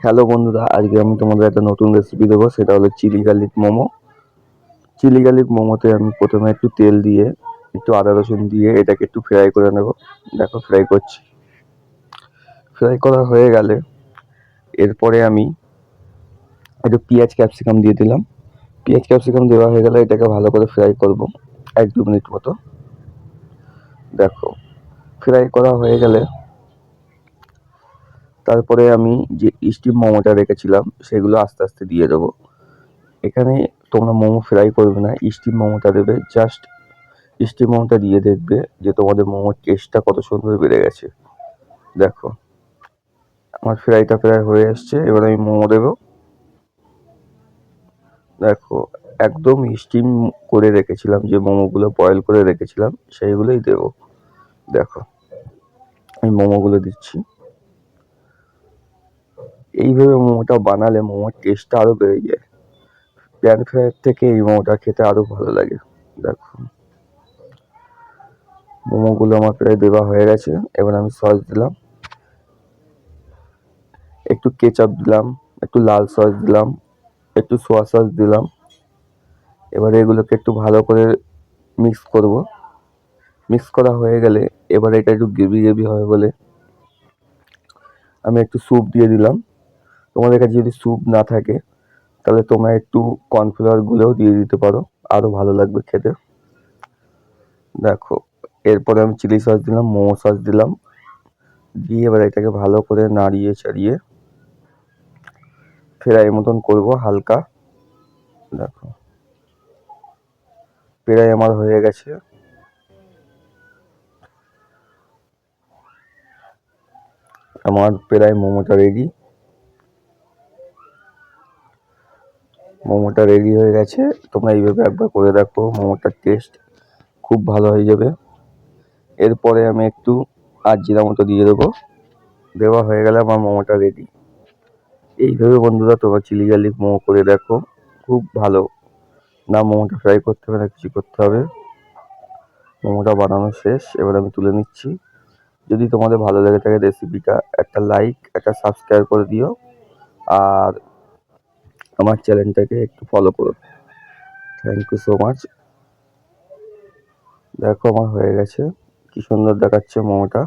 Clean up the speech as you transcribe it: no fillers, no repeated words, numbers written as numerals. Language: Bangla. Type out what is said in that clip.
হ্যালো বন্ধুরা, আজকে আমি তোমাদের একটা নতুন রেসিপি দেবো। সেটা হলো chilli garlic momo. Chilli garlic মোমোতে আমি প্রথমে একটু তেল দিয়ে, একটু আদা রসুন দিয়ে এটাকে একটু ফ্রাই করে নেব। দেখো ফ্রাই করছি। ফ্রাই করা হয়ে গেলে এরপরে আমি একটু পেঁয়াজ ক্যাপসিকাম দিয়ে দিলাম। পেঁয়াজ ক্যাপসিকাম দেওয়া হয়ে গেলে এটাকে ভালো করে ফ্রাই করব 1-2 মিনিট মতো। দেখো ফ্রাই করা হয়ে গেলে তারপরে আমি যে স্টিম মোমোটা রেখেছিলাম সেগুলো আস্তে আস্তে দিয়ে দেবো। এখানে তোমরা মোমো ফ্রাই করবে না, স্টিম মোমোটা দেবে। জাস্ট স্টিম মোমোটা দিয়ে দেখবে যে তোমাদের মোমোর টেস্টটা কত সুন্দর বেড়ে গেছে। দেখো আমার ফ্রাইটা প্রায় হয়ে এসছে, এবার আমি মোমো দেবো। দেখো একদম স্টিম করে রেখেছিলাম, যে মোমোগুলো বয়েল করে রেখেছিলাম সেইগুলোই দেবো। দেখো আমি মোমোগুলো দিচ্ছি। এইভাবে মোমোটা বানালে মোমোর টেস্টটা আরো বেড়ে যায়। প্যান ফ্রাইয়ের থেকে এই মোমোটা খেতে আরো ভালো লাগে। দেখো মোমোগুলো আমার প্রায় দেওয়া হয়ে গেছে। এবার আমি সস দিলাম, একটু কেচাপ দিলাম, একটু লাল সস দিলাম, একটু সোয়া সস দিলাম। এবার এগুলোকে একটু ভালো করে মিক্স করব। মিক্স করা হয়ে গেলে এবার এটা একটু গ্রেভি গ্রেভি হবে বলে আমি একটু স্যুপ দিয়ে দিলাম। তোমাদের কাছে যদি স্যুপ না থাকে তাহলে তোমরা একটু কর্নফ্লাওয়ার গুলেও দিয়ে দিতে পারো, আরো ভালো লাগবে খেতে। দেখো এরপরে আমি চিলি সস দিলাম, মোমো সস দিলাম, দিয়ে এবার এটাকে ভালো করে নাড়িয়ে চাড়িয়ে ফ্রাই মতন করব হালকা। দেখো প্রায় আমার হয়ে গেছে। আমার প্রায় মোমোটা রেডি। মোমোটা রেডি হয়ে গেছে। তোমরা এইভাবে একবার করে দেখো, মোমোটার টেস্ট খুব ভালো হয়ে যাবে। এরপরে আমি একটু জিরা মতো দিয়ে দেবো। দেওয়া হয়ে গেলে আমার মোমোটা রেডি। এইভাবে বন্ধুরা তোমরা চিলি গার্লিক মোমো করে দেখো, খুব ভালো। না মোমোটা ফ্রাই করতে হবে না কিছু করতে হবে। মোমোটা বানানো শেষ, এবার আমি তুলে নিচ্ছি। যদি তোমাদের ভালো লেগে থাকে রেসিপিটা, একটা লাইক একটা সাবস্ক্রাইব করে দিও, আর আমার চ্যানেলটাকে একটু ফলো করো। Thank you so much. দেখো আমার হয়ে গেছে, কি সুন্দর দেখাচ্ছে মোমোটা।